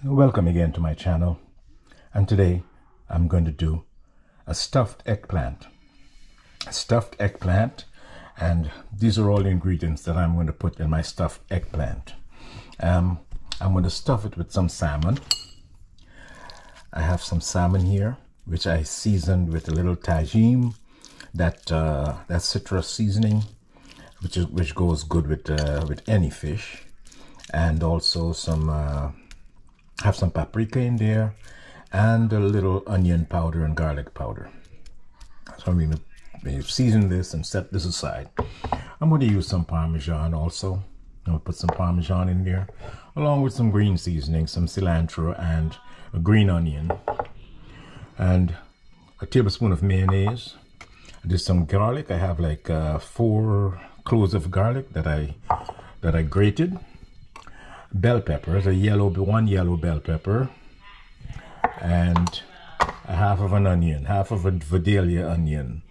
Welcome again to my channel, and today I'm going to do a stuffed eggplant. And these are all the ingredients that I'm going to put in my stuffed eggplant. I'm going to stuff it with some salmon. I have some salmon here, which I seasoned with a little tajin, that citrus seasoning, which goes good with any fish, and also some. Have some paprika in there, and a little onion powder and garlic powder. So I'm going to season this and set this aside. I'm going to use some parmesan also. I'm going to put some parmesan in there, along with some green seasoning, some cilantro and a green onion, and a tablespoon of mayonnaise. There's some garlic. I have like 4 cloves of garlic that I grated. Bell peppers, one yellow bell pepper, and a half of an onion, half of a Vidalia onion.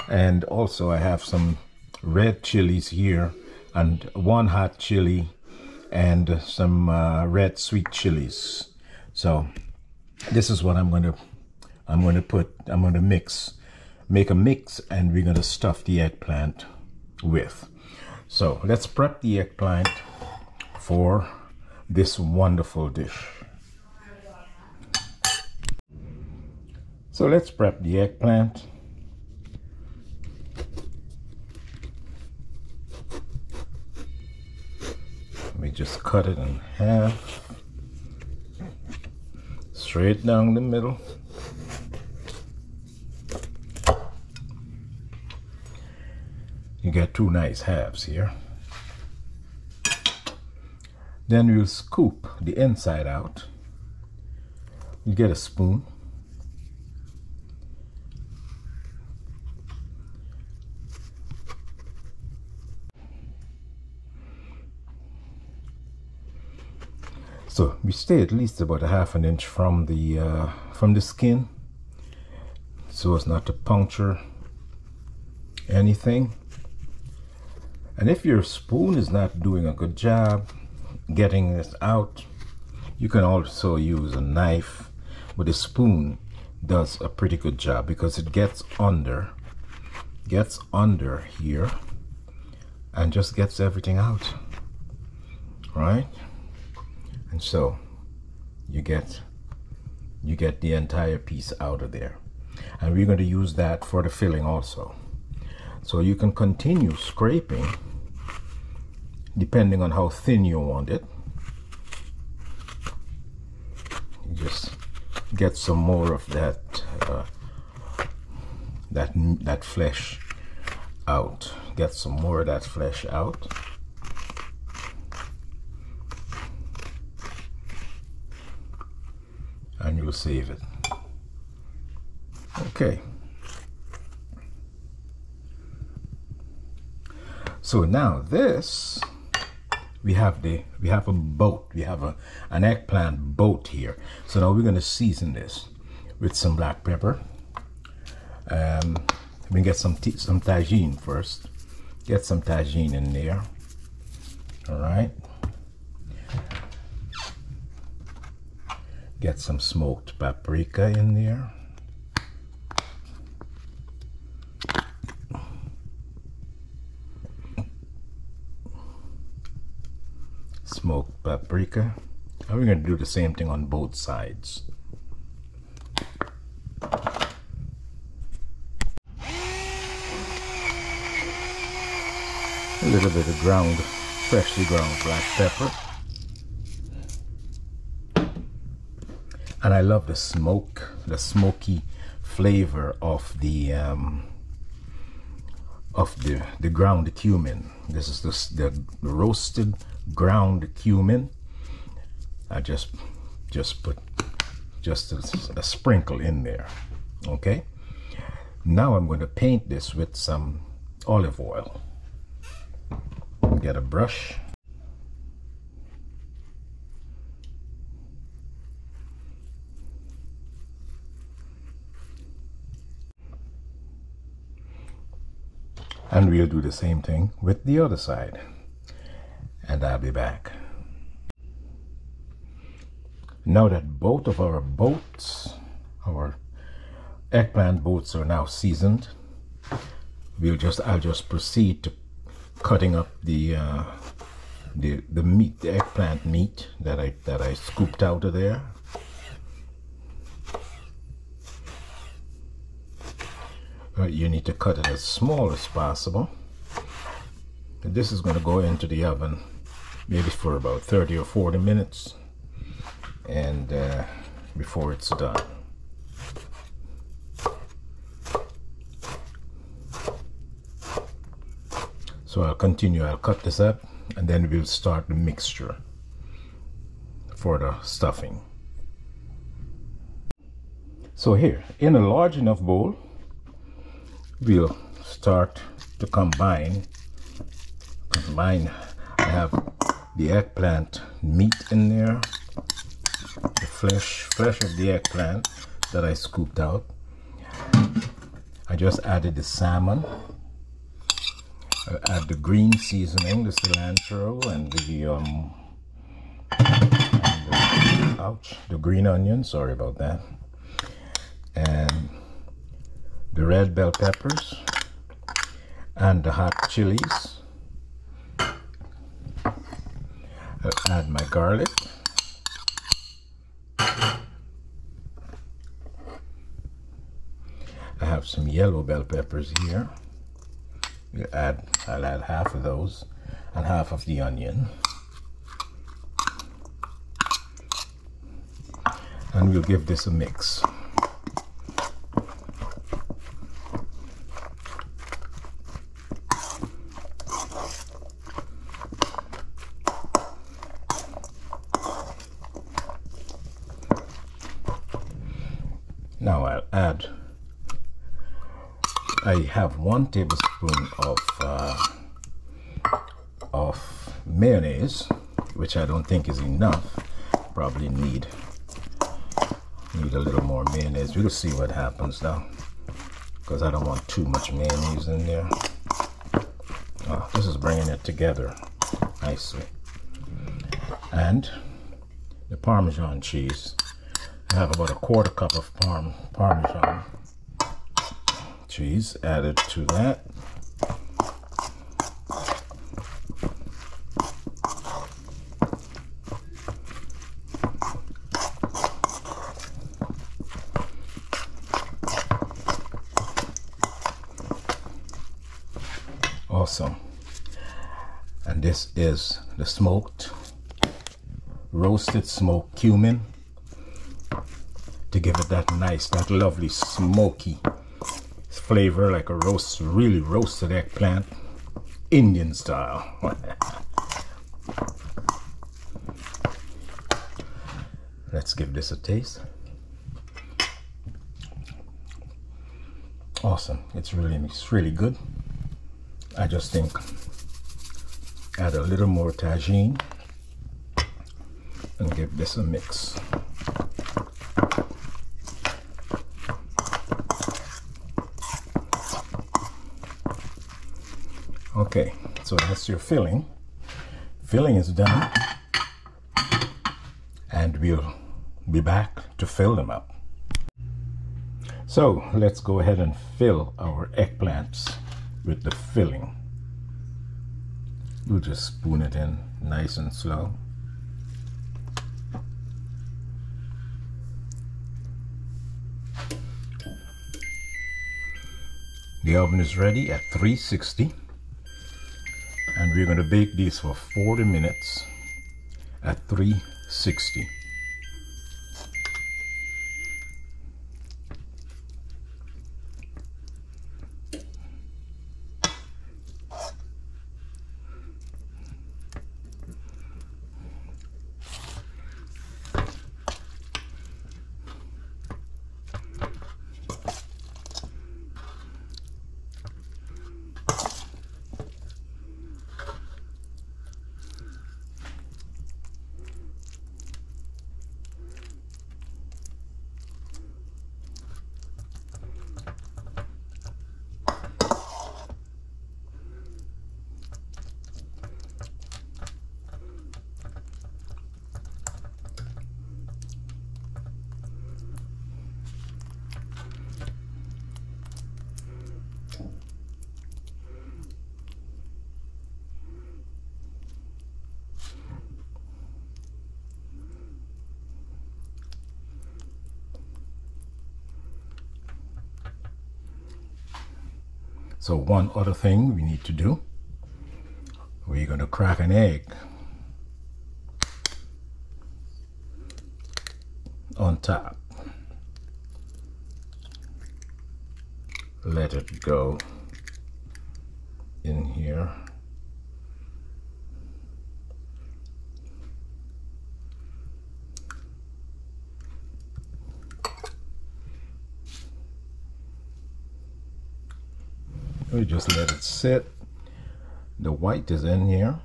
And also I have some red chilies here, and 1 hot chili, and some red sweet chilies. So this is what I'm going to make a mix, and we're going to stuff the eggplant with. So let's prep the eggplant for this wonderful dish. So let's prep the eggplant. We just cut it in half, straight down the middle. You get 2 nice halves here. Then we'll scoop the inside out. You get a spoon. So we stay at least about a ½ an inch from the skin, so as not to puncture anything. And if your spoon is not doing a good job getting this out, you can also use a knife, but a spoon does a pretty good job because it gets under here and just gets everything out, right? And so you get the entire piece out of there, and we're going to use that for the filling also. So you can continue scraping depending on how thin you want it. You just get some more of that that flesh out. Get some more of that flesh out. And you'll save it. Okay. So now this, we have a boat. We have an eggplant boat here. So now we're going to season this with some black pepper. We get some tajin first. Get some tajin in there. All right. Get some smoked paprika in there. Smoked paprika. And we're going to do the same thing on both sides. A little bit of freshly ground black pepper. And I love the smoky flavor of the ground cumin. This is the roasted ground cumin. I just put a sprinkle in there. Okay. Now I'm going to paint this with some olive oil. Get a brush. And we'll do the same thing with the other side. And I'll be back. Now that both of our our eggplant boats are now seasoned, I'll just proceed to cutting up the meat, the eggplant meat that I scooped out of there. You need to cut it as small as possible. This is going to go into the oven maybe for about 30 or 40 minutes, and before it's done. So I'll cut this up, and then we'll start the mixture for the stuffing. So here, in a large enough bowl, we'll start to combine. I have the eggplant meat in there, the flesh of the eggplant that I scooped out. I just added the salmon. I add the green seasoning, the cilantro, and the green onion, sorry about that, and the red bell peppers, and the hot chilies. I'll add my garlic. I have some yellow bell peppers here. I'll add half of those and half of the onion. And we'll give this a mix. Now I have 1 tablespoon of mayonnaise, which I don't think is enough. Probably need a little more mayonnaise. We'll see what happens now, because I don't want too much mayonnaise in there. Oh, this is bringing it together nicely. And the Parmesan cheese. I have about a 1/4 cup of Parmesan cheese added to that. Awesome. And this is the roasted smoked cumin, to give it that lovely smoky flavor, like a really roasted eggplant, Indian style. Let's give this a taste. Awesome. It's really good. I just think add a little more tajin and give this a mix. Okay, so that's your filling. Filling is done, and we'll be back to fill them up. So let's go ahead and fill our eggplants with the filling. We'll just spoon it in nice and slow. The oven is ready at 360, and we're going to bake these for 40 minutes at 360. So one other thing we need to do, we're going to crack an egg on top. Let it go in here. We just let it sit. The white is in here.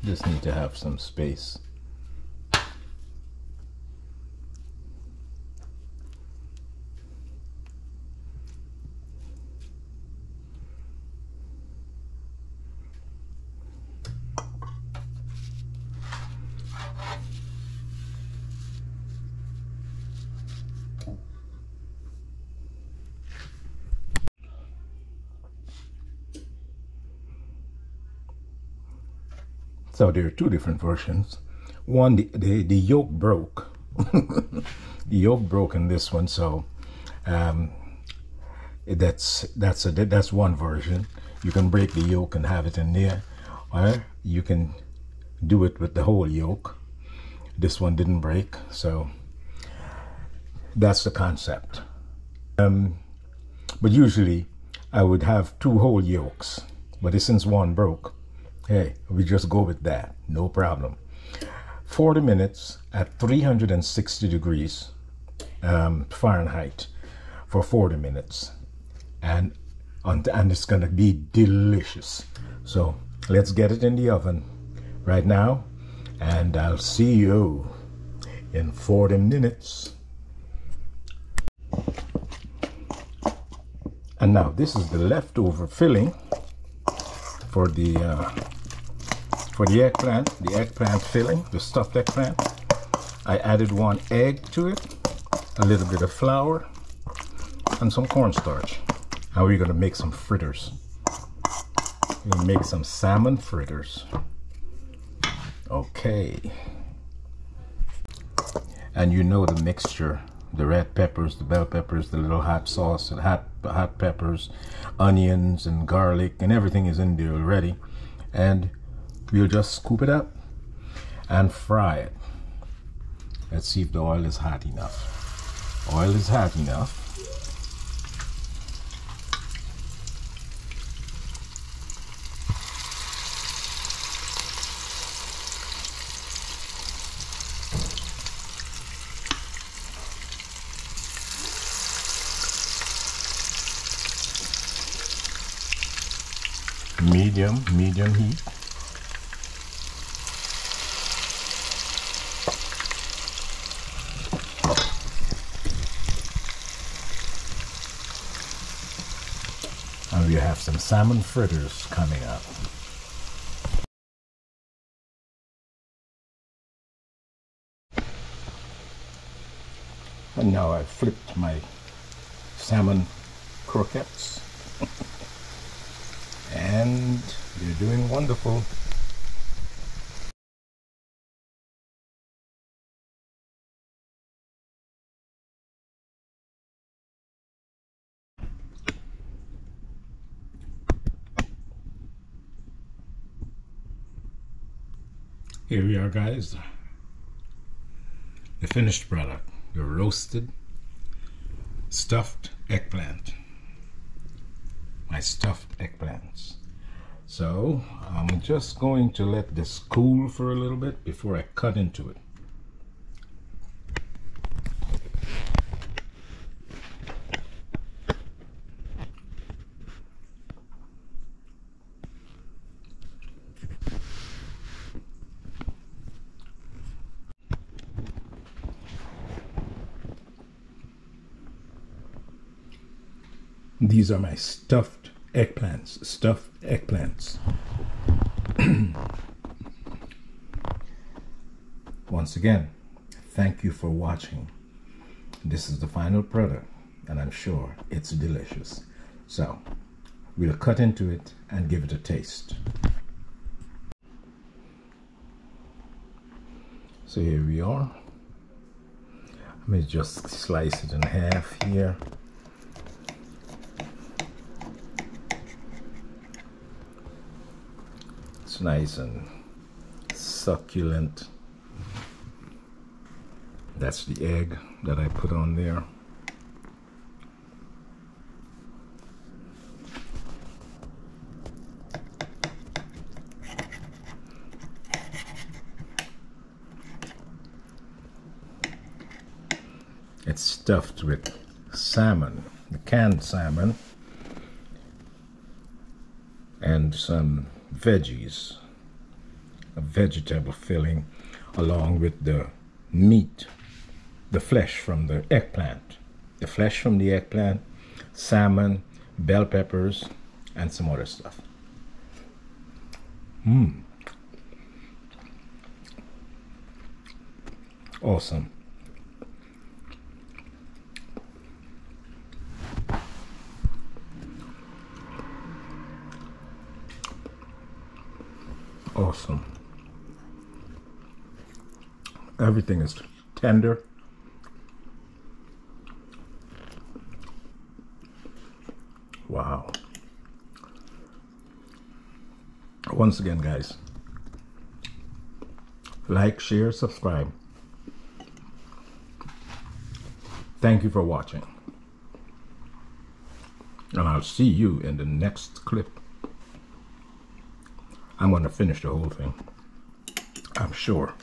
Just need to have some space. So there are two different versions. One, the yolk broke. The yolk broke in this one, so that's one version. You can break the yolk and have it in there, or you can do it with the whole yolk. This one didn't break, so that's the concept. But usually I would have two whole yolks, but since one broke, hey, we just go with that, no problem. 40 minutes at 360 degrees Fahrenheit for 40 minutes, and it's gonna be delicious. So let's get it in the oven right now, and I'll see you in 40 minutes. And now this is the leftover filling for the eggplant filling, the stuffed eggplant. I added 1 egg to it, a little bit of flour, and some cornstarch. Now we're gonna make some fritters. We're gonna make some salmon fritters. Okay. And you know the mixture, the red peppers, the bell peppers, the little hot sauce, and hot peppers, onions and garlic, and everything is in there already. And we'll just scoop it up and fry it. Let's see if the oil is hot enough. Oil is hot enough. Medium heat. And we have some salmon fritters coming up. And now I've flipped my salmon croquettes. And you're doing wonderful. Here we are, guys. The finished product, the roasted stuffed eggplant. My stuffed eggplants. So I'm just going to let this cool for a little bit before I cut into it. These are my stuffed eggplants. Stuffed eggplants. Once again, thank you for watching. This is the final product, and I'm sure it's delicious. So we'll cut into it and give it a taste. So here we are. Let me just slice it in half here. It's nice and succulent. That's the egg that I put on there. It's stuffed with salmon, the canned salmon, and some veggies, a vegetable filling, along with the meat, the flesh from the eggplant. The flesh from the eggplant, salmon, bell peppers, and some other stuff. Awesome. Awesome. Everything is tender. Wow. Once again, guys, like, share, subscribe. Thank you for watching. And I'll see you in the next clip. I'm going to finish the whole thing, I'm sure.